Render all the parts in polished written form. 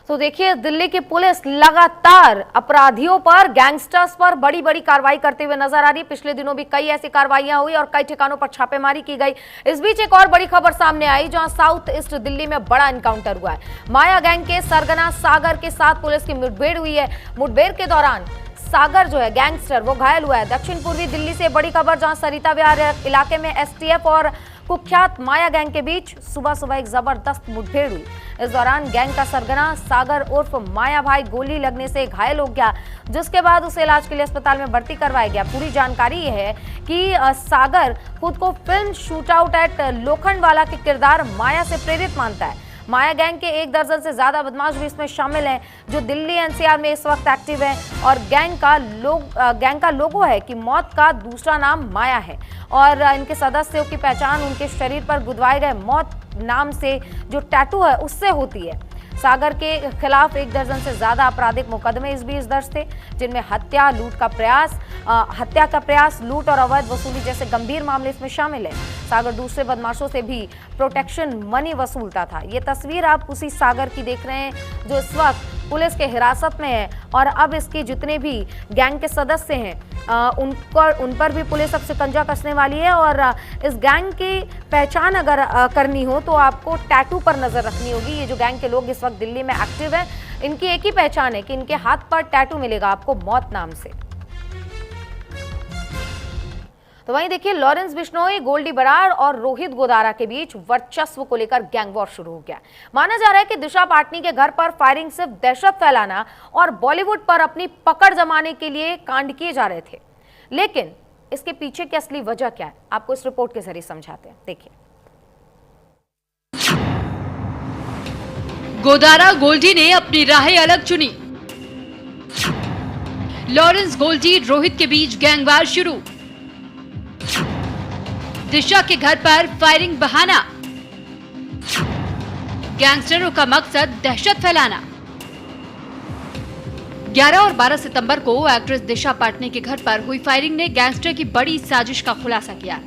तो देखिए, दिल्ली की पुलिस लगातार अपराधियों पर, गैंगस्टर्स पर बड़ी बड़ी कार्रवाई करते हुए नजर आ रही है। पिछले दिनों भी कई ऐसी कार्रवाइयां हुई और कई ठिकानों पर छापेमारी की गई। इस बीच एक और बड़ी खबर सामने आई, जहां साउथ ईस्ट दिल्ली में बड़ा एनकाउंटर हुआ है। माया गैंग के सरगना सागर के साथ पुलिस की मुठभेड़ हुई है। मुठभेड़ के दौरान सागर जो है गैंगस्टर, वो घायल हुआ है। दक्षिण पूर्वी दिल्ली से बड़ी खबर, जहां सरिता विहार इलाके में एसटीएफ और कुख्यात माया गैंग के बीच सुबह सुबह एक जबरदस्त मुठभेड़ हुई। इस दौरान गैंग का सरगना सागर उर्फ माया भाई गोली लगने से घायल हो गया, जिसके बाद उसे इलाज के लिए अस्पताल में भर्ती करवाया गया। पूरी जानकारी यह है कि सागर खुद को film shoot out at Lokhandwala के किरदार माया से प्रेरित मानता है। माया गैंग के 1 दर्जन से ज्यादा बदमाश भी इसमें शामिल हैं, जो दिल्ली एनसीआर में इस वक्त एक्टिव हैं। और गैंग का लोगो है कि मौत का दूसरा नाम माया है, और इनके सदस्यों की पहचान उनके शरीर पर गुदवाए गए मौत नाम से जो टैटू है उससे होती है। सागर के खिलाफ 1 दर्जन से ज्यादा आपराधिक मुकदमे इस बीच दर्ज थे, जिनमें हत्या का प्रयास, लूट और अवैध वसूली जैसे गंभीर मामले इसमें शामिल है। सागर दूसरे बदमाशों से भी प्रोटेक्शन मनी वसूलता था। ये तस्वीर आप उसी सागर की देख रहे हैं, जो इस वक्त पुलिस के हिरासत में है, और अब इसके जितने भी गैंग के सदस्य हैं उन पर भी पुलिस अब शिकंजा कसने वाली है। और इस गैंग की पहचान अगर करनी हो तो आपको टैटू पर नजर रखनी होगी। ये जो गैंग के लोग इस वक्त दिल्ली में एक्टिव हैं, इनकी एक ही पहचान है कि इनके हाथ पर टैटू मिलेगा आपको मौत नाम से। तो वहीं देखिए, लॉरेंस बिश्नोई, गोल्डी बराड़ और रोहित गोदारा के बीच वर्चस्व को लेकर गैंग वॉर शुरू हो गया। माना जा रहा है कि दिशा पाटनी के घर पर फायरिंग सिर्फ दहशत फैलाना और बॉलीवुड पर अपनी पकड़ जमाने के लिए कांड किए जा रहे थे, लेकिन इसके पीछे की असली वजह क्या है, आपको इस रिपोर्ट के जरिए समझाते हैं। देखिए, गोदारा गोल्डी ने अपनी राहें अलग चुनी। लॉरेंस गोल्डी रोहित के बीच गैंगवार शुरू। दिशा के घर पर फायरिंग बहाना। गैंगस्टरों का मकसद दहशत फैलाना। 11 और 12 सितंबर को एक्ट्रेस दिशा पाटनी के घर पर हुई फायरिंग ने गैंगस्टर की बड़ी साजिश का खुलासा किया।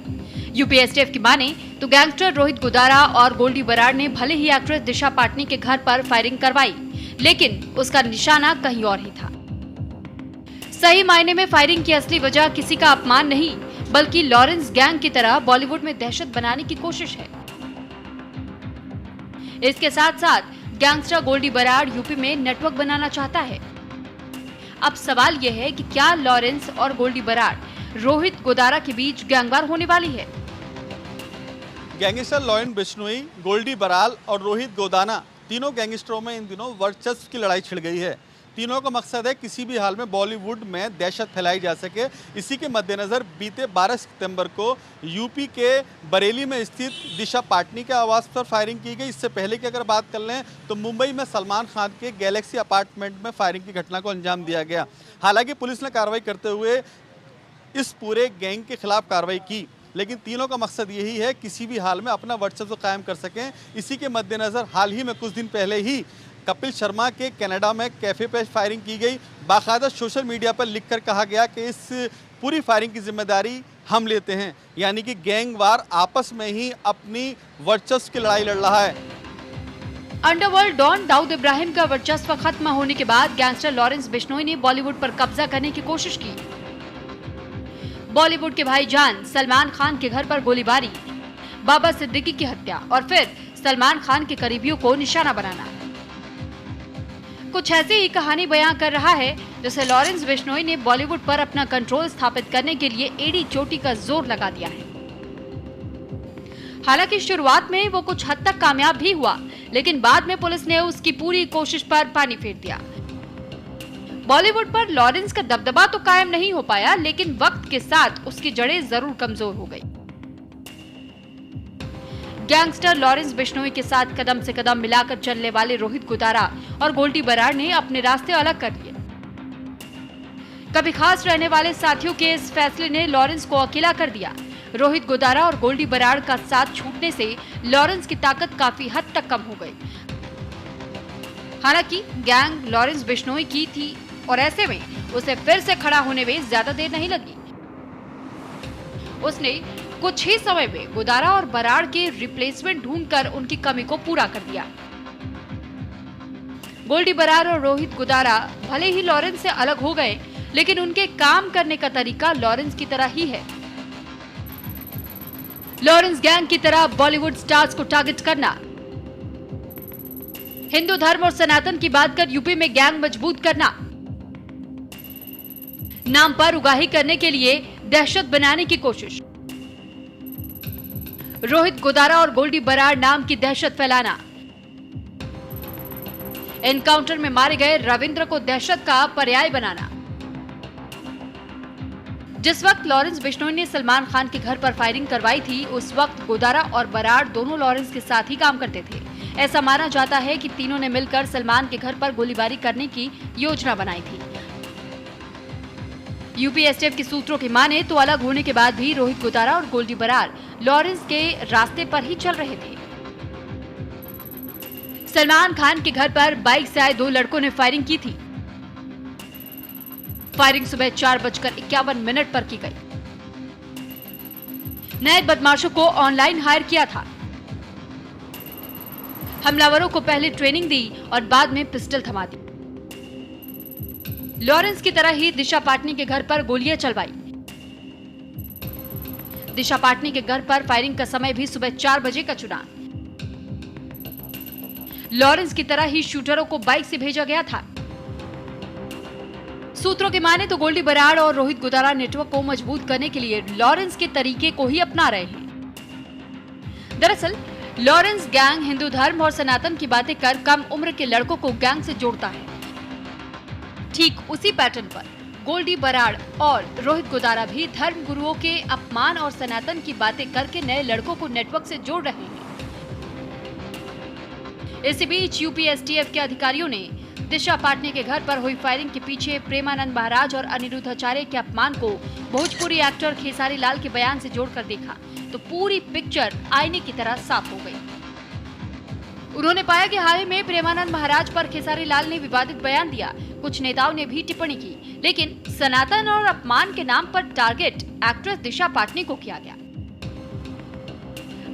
यूपी एसटीएफ की माने तो गैंगस्टर रोहित गोदारा और गोल्डी बराड़ ने भले ही एक्ट्रेस दिशा पाटनी के घर पर फायरिंग करवाई, लेकिन उसका निशाना कहीं और ही था। सही मायने में फायरिंग की असली वजह किसी का अपमान नहीं, बल्कि लॉरेंस गैंग की तरह बॉलीवुड में दहशत बनाने की कोशिश है। इसके साथ साथ गैंगस्टर गोल्डी बराड़ यूपी में नेटवर्क बनाना चाहता है। अब सवाल यह है कि क्या लॉरेंस और गोल्डी बराड़, रोहित गोदारा के बीच गैंगवार होने वाली है? गैंगस्टर लॉरेंस बिश्नोई, गोल्डी बराड़ और रोहित गोदाना, तीनों गैंगस्टरों में इन दिनों वर्चस्व की लड़ाई छिड़ गई है। तीनों का मकसद है किसी भी हाल में बॉलीवुड में दहशत फैलाई जा सके। इसी के मद्देनजर बीते 12 सितंबर को यूपी के बरेली में स्थित दिशा पाटनी के आवास पर फायरिंग की गई। इससे पहले की अगर बात कर लें तो मुंबई में सलमान खान के गैलेक्सी अपार्टमेंट में फायरिंग की घटना को अंजाम दिया गया। हालांकि पुलिस ने कार्रवाई करते हुए इस पूरे गैंग के खिलाफ कार्रवाई की, लेकिन तीनों का मकसद यही है किसी भी हाल में अपना वर्चस्व कायम कर सकें। इसी के मद्देनजर हाल ही में कुछ दिन पहले ही कपिल शर्मा के कनाडा में कैफे पर फायरिंग की गई। बाकायदा सोशल मीडिया पर लिखकर कहा गया कि इस पूरी फायरिंग की जिम्मेदारी हम लेते हैं, यानी कि गैंगवार आपस में ही अपनी वर्चस्व की लड़ाई लड़ रहा है। अंडरवर्ल्ड डॉन दाऊद इब्राहिम का वर्चस्व खत्म होने के बाद गैंगस्टर लॉरेंस बिश्नोई ने बॉलीवुड पर कब्जा करने की कोशिश की। बॉलीवुड के भाईजान सलमान खान के घर पर गोलीबारी, बाबा सिद्दीकी की हत्या और फिर सलमान खान के करीबियों को निशाना बनाना, कुछ ऐसी ही कहानी बयां कर रहा है जैसे लॉरेंस बिश्नोई ने बॉलीवुड पर अपना कंट्रोल स्थापित करने के लिए एड़ी चोटी का जोर लगा दिया है। हालांकि शुरुआत में वो कुछ हद तक कामयाब भी हुआ, लेकिन बाद में पुलिस ने उसकी पूरी कोशिश पर पानी फेर दिया। बॉलीवुड पर लॉरेंस का दबदबा तो कायम नहीं हो पाया, लेकिन वक्त के साथ उसकी जड़ें जरूर कमजोर हो गई। गैंगस्टर लॉरेंस बिश्नोई के साथ कदम से कदम मिलाकर चलने वाले रोहित गोदारा और गोल्डी बराड़ ने अपने रास्ते अलग कर लिए। कभी खास रहने वाले साथियों के इस फैसले ने लॉरेंस को अकेला कर दिया। रोहित गोदारा और गोल्डी बराड़ का साथ छूटने से लॉरेंस की ताकत काफी हद तक कम हो गई। हालांकि गैंग लॉरेंस बिश्नोई की थी और ऐसे में उसे फिर से खड़ा होने में ज्यादा देर नहीं लगी। उसने कुछ ही समय में गोदारा और बराड़ के रिप्लेसमेंट ढूंढकर उनकी कमी को पूरा कर दिया। गोल्डी बरार और रोहित गुदारा भले ही लॉरेंस से अलग हो गए, लेकिन उनके काम करने का तरीका लॉरेंस की तरह ही है। लॉरेंस गैंग की तरह बॉलीवुड स्टार्स को टारगेट करना, हिंदू धर्म और सनातन की बात कर यूपी में गैंग मजबूत करना, नाम पर उगाही करने के लिए दहशत बनाने की कोशिश, रोहित गुदारा और गोल्डी बरार नाम की दहशत फैलाना, एनकाउंटर में मारे गए रविंद्र को दहशत का पर्याय बनाना। जिस वक्त लॉरेंस बिश्नोई ने सलमान खान के घर पर फायरिंग करवाई थी, उस वक्त गुदारा और बरार दोनों लॉरेंस के साथ ही काम करते थे। ऐसा माना जाता है कि तीनों ने मिलकर सलमान के घर पर गोलीबारी करने की योजना बनाई थी। यूपीएसटीएफ के सूत्रों की माने तो अलग होने के बाद भी रोहित गुदारा और गोल्डी बरार लॉरेंस के रास्ते पर ही चल रहे थे। सलमान खान के घर पर बाइक से आए 2 लड़कों ने फायरिंग की थी। फायरिंग सुबह 4:51 पर की गई। नए बदमाशों को ऑनलाइन हायर किया था। हमलावरों को पहले ट्रेनिंग दी और बाद में पिस्टल थमा दी। लॉरेंस की तरह ही दिशा पाटनी के घर पर गोलियां चलवाई। दिशा पाटनी के घर पर फायरिंग का समय भी सुबह 4 बजे का चुना। लॉरेंस की तरह ही शूटरों को बाइक से भेजा गया था। सूत्रों की माने तो गोल्डी बरार और रोहित गुदारा नेटवर्क को मजबूत करने के लिए लॉरेंस के तरीके को ही अपना रहे हैं। दरअसल लॉरेंस गैंग हिंदू धर्म और सनातन की बातें कर कम उम्र के लड़कों को गैंग से जोड़ता है। ठीक उसी पैटर्न पर गोल्डी बरार और रोहित गुदारा भी धर्म गुरुओं के अपमान और सनातन की बातें करके नए लड़कों को नेटवर्क से जोड़ रहे हैं। इसी बीच यूपीएसटीएफ के अधिकारियों ने दिशा पाटनी के घर पर हुई फायरिंग के पीछे प्रेमानंद महाराज और अनिरुद्धाचार्य के अपमान को भोजपुरी एक्टर खेसारी लाल के बयान से जोड़कर देखा तो पूरी पिक्चर आईने की तरह साफ हो गई। उन्होंने पाया कि हाल ही में प्रेमानंद महाराज पर खेसारी लाल ने विवादित बयान दिया। कुछ नेताओं ने भी टिप्पणी की, लेकिन सनातन और अपमान के नाम पर टारगेट एक्ट्रेस दिशा पाटनी को किया गया।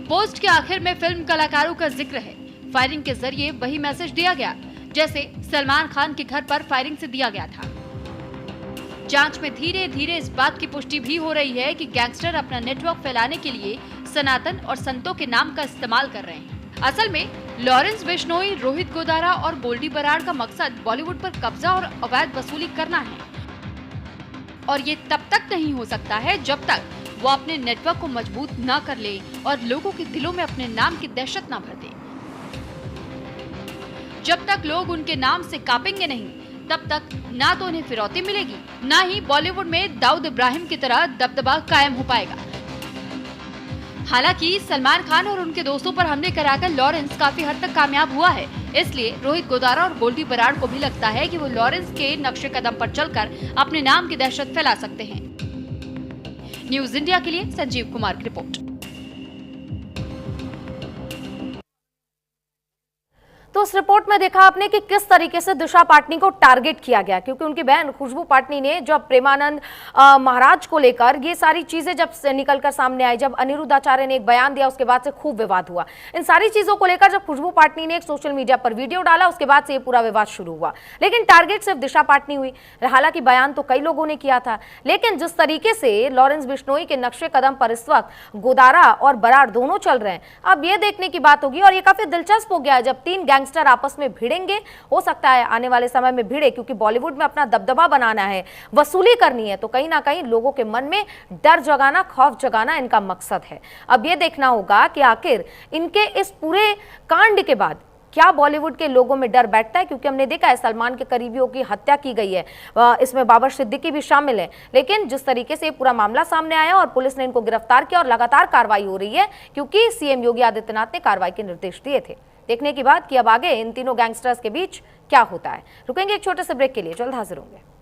पोस्ट के आखिर में फिल्म कलाकारों का जिक्र है। फायरिंग के जरिए वही मैसेज दिया गया जैसे सलमान खान के घर पर फायरिंग से दिया गया था। जांच में धीरे धीरे इस बात की पुष्टि भी हो रही है कि गैंगस्टर अपना नेटवर्क फैलाने के लिए सनातन और संतों के नाम का इस्तेमाल कर रहे हैं। असल में लॉरेंस बिश्नोई, रोहित गुदारा और गोल्डी बरार का मकसद बॉलीवुड पर कब्जा और अवैध वसूली करना है, और ये तब तक नहीं हो सकता है जब तक वो अपने नेटवर्क को मजबूत न कर ले और लोगों के दिलों में अपने नाम की दहशत न भर दे। जब तक लोग उनके नाम से कांपेंगे नहीं, तब तक ना तो उन्हें फिरौती मिलेगी, ना ही बॉलीवुड में दाऊद इब्राहिम की तरह दबदबा कायम हो पाएगा। हालांकि सलमान खान और उनके दोस्तों पर हमले कराकर लॉरेंस काफी हद तक कामयाब हुआ है, इसलिए रोहित गुदारा और गोल्डी बरार को भी लगता है कि वो लॉरेंस के नक्शे कदम पर चलकर अपने नाम की दहशत फैला सकते हैं। न्यूज इंडिया के लिए संजीव कुमार की रिपोर्ट। तो इस रिपोर्ट में देखा आपने कि किस तरीके से दिशा पाटनी को टारगेट किया गया, क्योंकि उनकी बहन खुशबू पाटनी ने जब प्रेमानंद महाराज को लेकर ये सारी चीजें जब निकलकर सामने आई, जब अनिरुद्धाचार्य ने एक बयान दिया, उसके बाद से खूब विवाद हुआ। इन सारी चीजों को लेकर जब खुशबू पाटनी ने एक सोशल मीडिया पर वीडियो डाला, उसके बाद से ये पूरा विवाद शुरू हुआ। लेकिन टारगेट सिर्फ दिशा पाटनी हुई। हालांकि बयान तो कई लोगों ने किया था, लेकिन जिस तरीके से लॉरेंस बिश्नोई के नक्शे कदम पर इस वक्त गुदारा और बरार दोनों चल रहे हैं, अब ये देखने की बात होगी। और ये काफी दिलचस्प हो गया है जब 3 गैंगस्टर आपस में भिड़ेंगे। हो सकता है आने वाले समय में भिड़े, क्योंकि बॉलीवुड में अपना दबदबा बनाना है, वसूली करनी है, तो कहीं ना कहीं लोगों के मन में डर जगाना, खौफ जगाना इनका मकसद है। अब यह देखना होगा कि आखिर इनके इस पूरे कांड के बाद क्या बॉलीवुड के लोगों में डर बैठता है, क्योंकि हमने देखा है सलमान के करीबियों की हत्या की गई है, इसमें बाबर सिद्दीकी भी शामिल है। लेकिन जिस तरीके से पूरा मामला सामने आया और पुलिस ने इनको गिरफ्तार किया और लगातार कार्रवाई हो रही है, क्योंकि सीएम योगी आदित्यनाथ ने कार्रवाई के निर्देश दिए थे। देखने की बात कि अब आगे इन तीनों गैंगस्टर्स के बीच क्या होता है। रुकेंगे एक छोटे से ब्रेक के लिए, जल्द हाजिर होंगे।